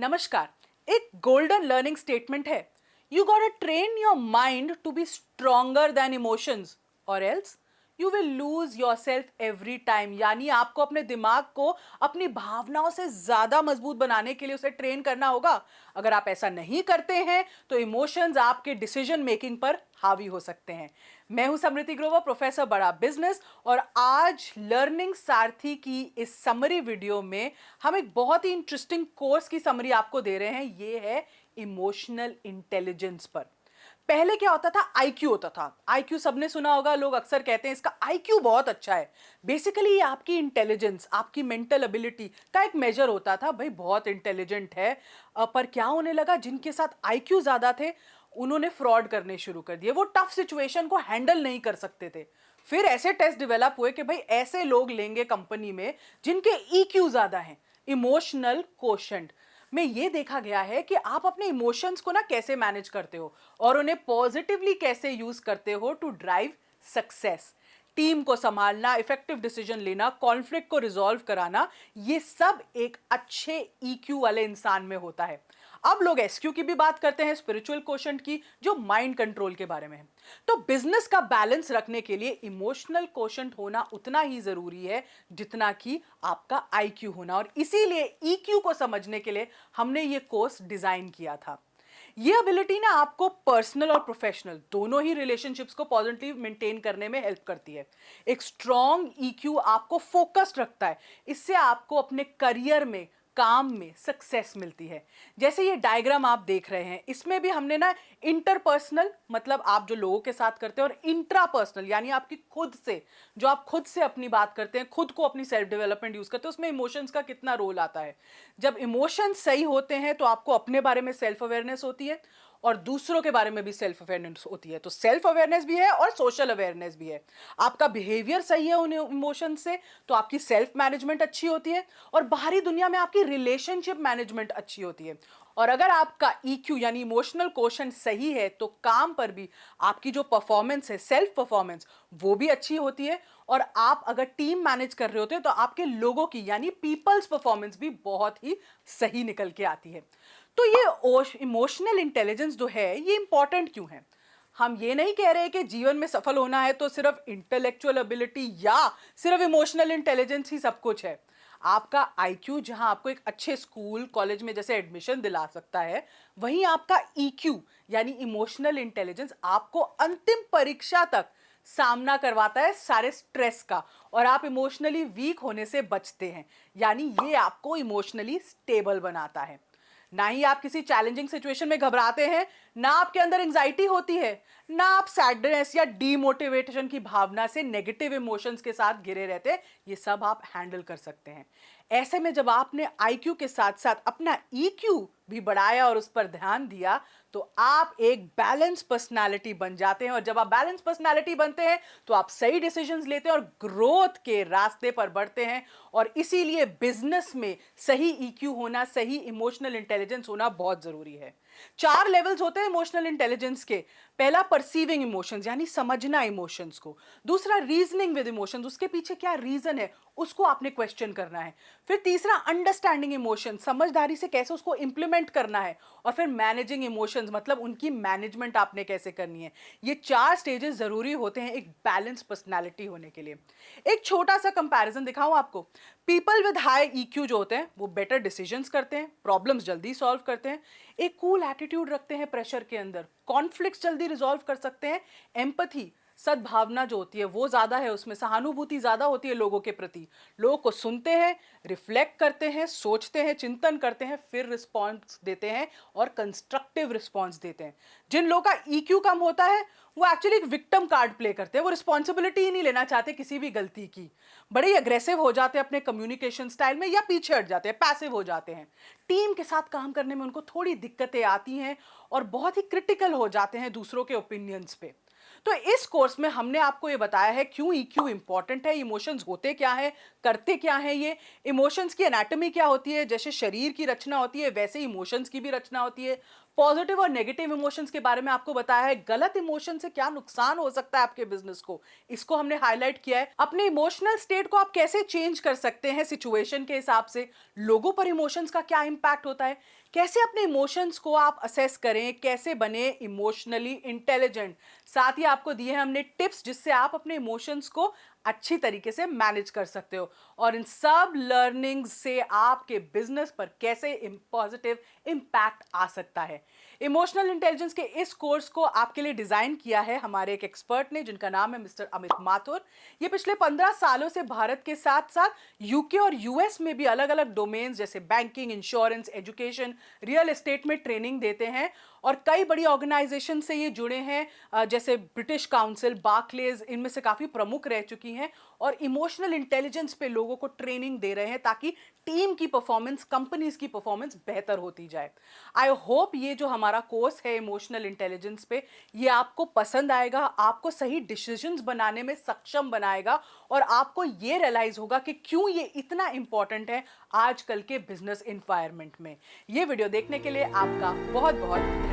नमस्कार। एक golden learning statement है, you got train your mind to be stronger than emotions or else you will lose yourself every time. यानी आपको अपने दिमाग को अपनी भावनाओं से ज्यादा मजबूत बनाने के लिए उसे ट्रेन करना होगा। अगर आप ऐसा नहीं करते हैं तो इमोशंस आपके डिसीजन मेकिंग पर हावी हो सकते हैं। मैं हूं समृति ग्रोवर, प्रोफेसर बड़ा बिजनेस, और आज लर्निंग सारथी की इस समरी वीडियो में हम एक बहुत ही इंटरेस्टिंग कोर्स की समरी आपको दे रहे हैं। ये है इमोशनल इंटेलिजेंस पर। पहले क्या होता था, आईक्यू होता था। आईक्यू सबने सुना होगा, लोग अक्सर कहते हैं इसका आईक्यू बहुत अच्छा है। बेसिकली ये आपकी इंटेलिजेंस, आपकी मेंटल एबिलिटी का एक मेजर होता था। भाई बहुत इंटेलिजेंट है। पर क्या होने लगा, जिनके साथ आईक्यू ज्यादा थे उन्होंने फ्रॉड करने शुरू कर दिए। वो टफ सिचुएशन को हैंडल नहीं कर सकते थे। फिर ऐसे टेस्ट डेवलप हुए कि भाई ऐसे लोग लेंगे कंपनी में जिनके ईक्यू ज्यादा हैं, इमोशनल कोशेंट में। ये देखा गया है कि आप अपने इमोशंस को ना कैसे मैनेज करते हो और उन्हें पॉजिटिवली कैसे यूज करते हो टू ड्राइव सक्सेस। टीम को संभालना, इफेक्टिव डिसीजन लेना, कॉन्फ्लिक्ट को रिजॉल्व कराना, ये सब एक अच्छे ईक्यू वाले इंसान में होता है। अब लोग एसक्यू की भी बात करते हैं, स्पिरिचुअल कोशेंट की, जो माइंड कंट्रोल के बारे में है। तो बिजनेस का बैलेंस रखने के लिए इमोशनल कोशेंट होना उतना ही जरूरी है जितना कि आपका आईक्यू होना। और इसीलिए ईक्यू को समझने के लिए हमने ये कोर्स डिजाइन किया था। ये एबिलिटी ना आपको पर्सनल और प्रोफेशनल दोनों ही रिलेशनशिप्स को पॉजिटिव मेंटेन करने में हेल्प करती है। एक स्ट्रॉन्ग ईक्यू आपको फोकस्ड रखता है। इससे आपको अपने करियर में, काम में सक्सेस मिलती है। जैसे ये डायग्राम आप देख रहे हैं, इसमें भी हमने ना इंटरपर्सनल, मतलब आप जो लोगों के साथ करते हैं, और इंट्रापर्सनल यानी आपकी खुद से, जो आप खुद से अपनी बात करते हैं, खुद को अपनी सेल्फ डेवलपमेंट यूज करते हैं, उसमें इमोशंस का कितना रोल आता है। जब इमोशंस सही होते हैं तो आपको अपने बारे में सेल्फ अवेयरनेस होती है और दूसरों के बारे में भी सेल्फ अवेयरनेस होती है। तो सेल्फ अवेयरनेस भी है और सोशल अवेयरनेस भी है। आपका बिहेवियर सही है उन इमोशन से तो आपकी सेल्फ मैनेजमेंट अच्छी होती है और बाहरी दुनिया में आपकी रिलेशनशिप मैनेजमेंट अच्छी होती है। और अगर आपका ईक्यू यानी इमोशनल कोशेंट सही है तो काम पर भी आपकी जो परफॉर्मेंस है, सेल्फ परफॉर्मेंस, वो भी अच्छी होती है। और आप अगर टीम मैनेज कर रहे होते हैं तो आपके लोगों की यानी पीपल्स परफॉर्मेंस भी बहुत ही सही निकल के आती है। तो ये इमोशनल इंटेलिजेंस जो है ये इंपॉर्टेंट क्यों है? हम ये नहीं कह रहे कि जीवन में सफल होना है तो सिर्फ इंटेलेक्चुअल एबिलिटी या सिर्फ इमोशनल इंटेलिजेंस ही सब कुछ है। आपका आईक्यू जहां आपको एक अच्छे स्कूल कॉलेज में जैसे एडमिशन दिला सकता है, वहीं आपका ईक्यू यानी इमोशनल इंटेलिजेंस आपको अंतिम परीक्षा तक सामना करवाता है सारे स्ट्रेस का, और आप इमोशनली वीक होने से बचते हैं। यानी ये आपको इमोशनली स्टेबल बनाता है। ना ही आप किसी चैलेंजिंग सिचुएशन में घबराते हैं, ना आपके अंदर एंजाइटी होती है, ना आप सैडनेस या डीमोटिवेशन की भावना से, नेगेटिव इमोशंस के साथ घिरे रहते हैं। ये सब आप हैंडल कर सकते हैं। ऐसे में जब आपने आईक्यू के साथ साथ अपना ईक्यू भी बढ़ाया और उस पर ध्यान दिया तो आप एक बैलेंस पर्सनालिटी बन जाते हैं। और जब आप बैलेंस पर्सनालिटी बनते हैं तो आप सही डिसीजंस लेते हैं और ग्रोथ के रास्ते पर बढ़ते हैं। और इसीलिए बिजनेस में सही ईक्यू होना, सही इमोशनल इंटेलिजेंस होना बहुत जरूरी है। 4 लेवल्स होते हैं इमोशनल इंटेलिजेंस के। पहला परसीविंग इमोशंस यानी समझना इमोशंस को। दूसरा रीजनिंग विद इमोशंस, उसके पीछे क्या रीजन है उसको आपने क्वेश्चन करना है। फिर तीसरा अंडरस्टैंडिंग इमोशन, समझदारी से कैसे उसको इंप्लीमेंट करना है। और फिर मैनेजिंग इमोशंस, मतलब उनकी मैनेजमेंट आपने कैसे करनी है। ये 4 स्टेजेस जरूरी होते हैं एक बैलेंस पर्सनालिटी होने के लिए। एक छोटा सा कंपैरिजन दिखाऊं आपको। पीपल विद हाई ईक्यू जो होते हैं वो बेटर डिसीजंस करते हैं, प्रॉब्लम्स जल्दी सॉल्व करते हैं, एक कूल एटीट्यूड रखते हैं प्रेशर के अंदर, कॉन्फ्लिक्ट्स जल्दी रिजॉल्व कर सकते हैं, एम्पैथी, सद्भावना जो होती है वो ज्यादा है, उसमें सहानुभूति ज्यादा होती है लोगों के प्रति। लोगों को सुनते हैं, रिफ्लेक्ट करते हैं, सोचते हैं, चिंतन करते हैं, फिर रिस्पॉन्स देते हैं और कंस्ट्रक्टिव रिस्पॉन्स देते हैं। जिन लोगों का ईक्यू कम होता है वो एक्चुअली एक विक्टिम कार्ड प्ले करते हैं। वो रिस्पॉन्सिबिलिटी ही नहीं लेना चाहते किसी भी गलती की, बड़े ही अग्रेसिव हो जाते हैं अपने कम्युनिकेशन स्टाइल में या पीछे हट जाते हैं, पैसिव हो जाते हैं। टीम के साथ काम करने में उनको थोड़ी दिक्कतें आती हैं और बहुत ही क्रिटिकल हो जाते हैं दूसरों के ओपिनियंस पे। तो इस कोर्स में हमने आपको ये बताया है क्यों ईक्यू इंपॉर्टेंट है, इमोशंस होते क्या है, करते क्या है ये, इमोशंस की एनाटॉमी क्या होती है। जैसे शरीर की रचना होती है वैसे इमोशंस की भी रचना होती है। पॉजिटिव और नेगेटिव इमोशंस के बारे में आपको बताया है, गलत इमोशन से क्या नुकसान हो सकता है आपके बिजनेस को, इसको हमने हाईलाइट किया है। अपने इमोशनल स्टेट को आप कैसे चेंज कर सकते हैं सिचुएशन के हिसाब से, लोगों पर इमोशंस का क्या इंपैक्ट होता है, कैसे अपने इमोशंस को आप असेस करें, कैसे बने इमोशनली इंटेलिजेंट। साथ ही आपको दिए हैं हमने टिप्स जिससे आप अपने इमोशंस को अच्छी तरीके से मैनेज कर सकते हो और इन सब लर्निंग्स से आपके बिजनेस पर कैसे पॉजिटिव इम्पैक्ट आ सकता है। इमोशनल इंटेलिजेंस के इस कोर्स को आपके लिए डिजाइन किया है हमारे एक एक्सपर्ट ने जिनका नाम है मिस्टर अमित माथुर। ये पिछले 15 सालों से भारत के साथ साथ यूके और यूएस में भी अलग अलग डोमेन्स जैसे banking, insurance, education, real estate में ट्रेनिंग देते हैं और कई बड़ी ऑर्गेनाइजेशन से ये जुड़े हैं जैसे ब्रिटिश काउंसिल, बार्कलेज, इनमें से काफ़ी प्रमुख रह चुकी हैं और इमोशनल इंटेलिजेंस पे लोगों को ट्रेनिंग दे रहे हैं ताकि टीम की परफॉर्मेंस, कंपनीज की परफॉर्मेंस बेहतर होती जाए। आई होप ये जो हमारा कोर्स है इमोशनल इंटेलिजेंस पे, ये आपको पसंद आएगा, आपको सही डिसीजंस बनाने में सक्षम बनाएगा और आपको ये रियलाइज होगा कि क्यों ये इतना इंपॉर्टेंट है आजकल के बिजनेस एनवायरनमेंट में। ये वीडियो देखने के लिए आपका बहुत बहुत धन्यवाद।